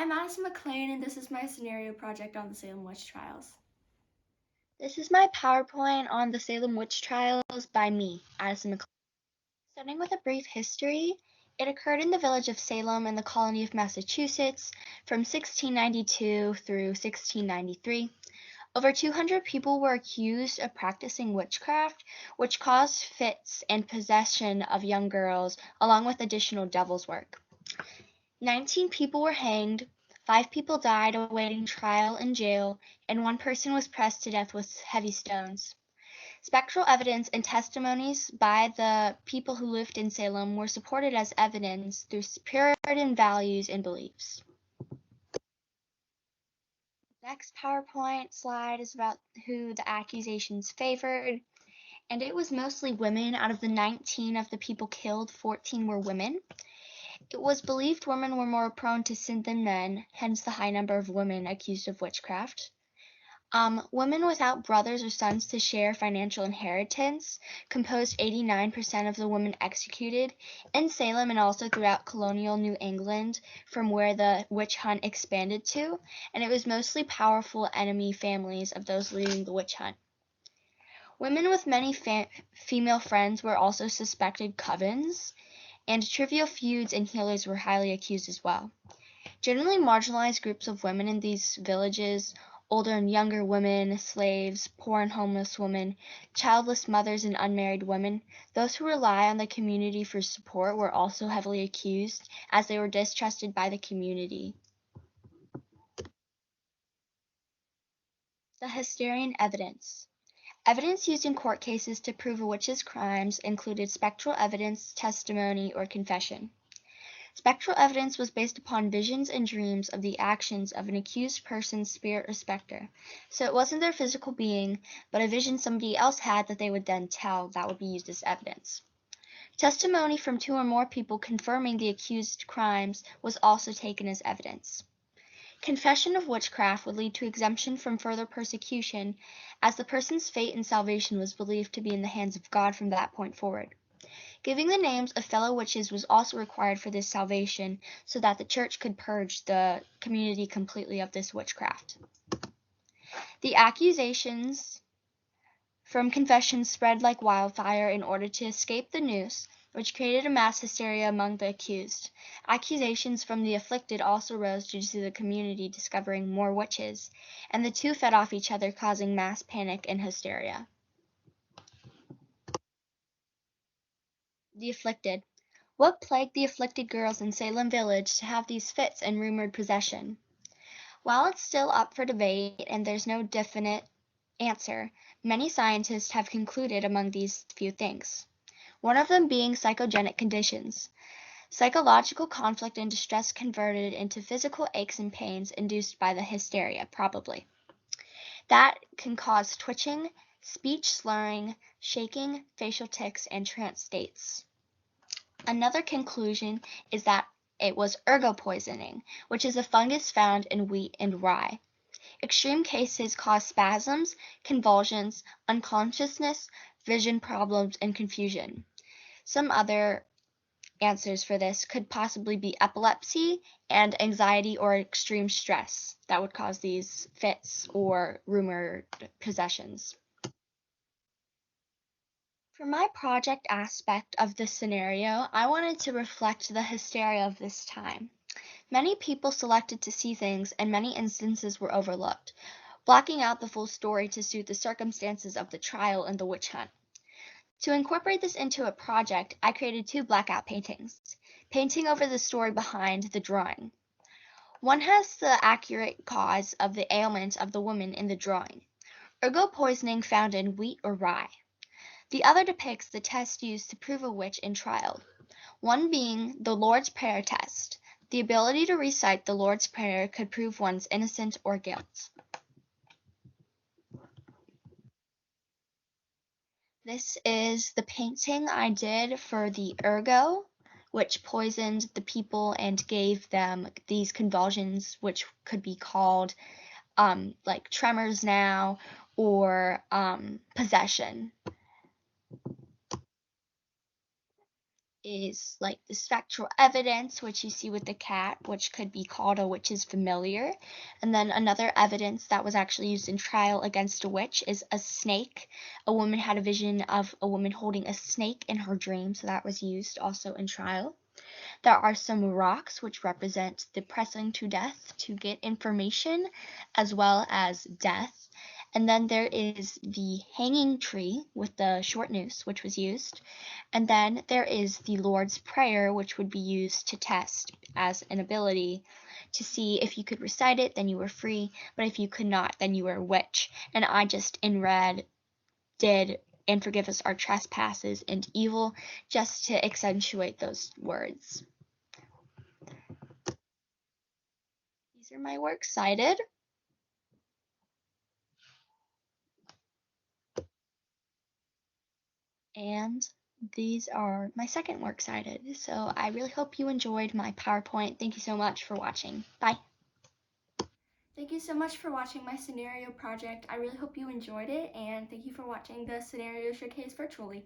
I'm Addison McLane, and this is my scenario project on the Salem Witch Trials. This is my PowerPoint on the Salem Witch Trials by me, Addison McLane. Starting with a brief history, it occurred in the village of Salem in the colony of Massachusetts from 1692 through 1693. Over 200 people were accused of practicing witchcraft, which caused fits and possession of young girls, along with additional devil's work. 19 people were hanged, 5 people died awaiting trial in jail, and 1 person was pressed to death with heavy stones. Spectral evidence and testimonies by the people who lived in Salem were supported as evidence through Puritan values and beliefs. Next PowerPoint slide is about who the accusations favored, and it was mostly women. Out of the 19 of the people killed, 14 were women. It was believed women were more prone to sin than men, hence the high number of women accused of witchcraft. Women without brothers or sons to share financial inheritance composed 89% of the women executed in Salem and also throughout colonial New England, from where the witch hunt expanded to, and it was mostly powerful enemy families of those leading the witch hunt. Women with many female friends were also suspected covens, and trivial feuds and healers were highly accused as well. Generally marginalized groups of women in these villages, older and younger women, slaves, poor and homeless women, childless mothers and unmarried women, those who rely on the community for support were also heavily accused, as they were distrusted by the community. The Hysterian evidence. Evidence used in court cases to prove a witch's crimes included spectral evidence, testimony, or confession. Spectral evidence was based upon visions and dreams of the actions of an accused person's spirit or specter. So it wasn't their physical being, but a vision somebody else had that they would then tell that would be used as evidence. Testimony from 2 or more people confirming the accused crimes was also taken as evidence. Confession of witchcraft would lead to exemption from further persecution, as the person's fate and salvation was believed to be in the hands of God from that point forward. Giving the names of fellow witches was also required for this salvation, so that the church could purge the community completely of this witchcraft. The accusations from confession spread like wildfire in order to escape the noose, which created a mass hysteria among the accused. Accusations from the afflicted also rose due to the community discovering more witches, and the two fed off each other, causing mass panic and hysteria. The afflicted. What plagued the afflicted girls in Salem Village to have these fits and rumored possession? While it's still up for debate and there's no definite answer, many scientists have concluded among these few things. One of them being psychogenic conditions. Psychological conflict and distress converted into physical aches and pains induced by the hysteria, probably. That can cause twitching, speech slurring, shaking, facial tics, and trance states. Another conclusion is that it was ergot poisoning, which is a fungus found in wheat and rye. Extreme cases cause spasms, convulsions, unconsciousness, vision problems, and confusion. Some other answers for this could possibly be epilepsy and anxiety or extreme stress that would cause these fits or rumored possessions. For my project aspect of this scenario, I wanted to reflect the hysteria of this time. Many people selected to see things, and many instances were overlooked, blocking out the full story to suit the circumstances of the trial and the witch hunt. To incorporate this into a project, I created 2 blackout paintings, painting over the story behind the drawing. One has the accurate cause of the ailment of the woman in the drawing, ergot poisoning found in wheat or rye. The other depicts the test used to prove a witch in trial, one being the Lord's Prayer test. The ability to recite the Lord's Prayer could prove one's innocence or guilt. This is the painting I did for the ergot, which poisoned the people and gave them these convulsions, which could be called like tremors now, or possession. is like the spectral evidence, which you see with the cat, which could be called a witch's familiar. And then another evidence that was actually used in trial against a witch is a snake. A woman had a vision of a woman holding a snake in her dream, so that was used also in trial. There are some rocks which represent the pressing to death to get information as well as death. And then there is the hanging tree with the short noose, which was used. And then there is the Lord's Prayer, which would be used to test as an ability to see if you could recite it, then you were free, but if you could not, then you were a witch. And I just in red did and forgive us our trespasses and evil, just to accentuate those words. These are my works cited. And these are my second works cited. So I really hope you enjoyed my PowerPoint. Thank you so much for watching. Bye. Thank you so much for watching my scenario project. I really hope you enjoyed it, and thank you for watching the scenario showcase virtually.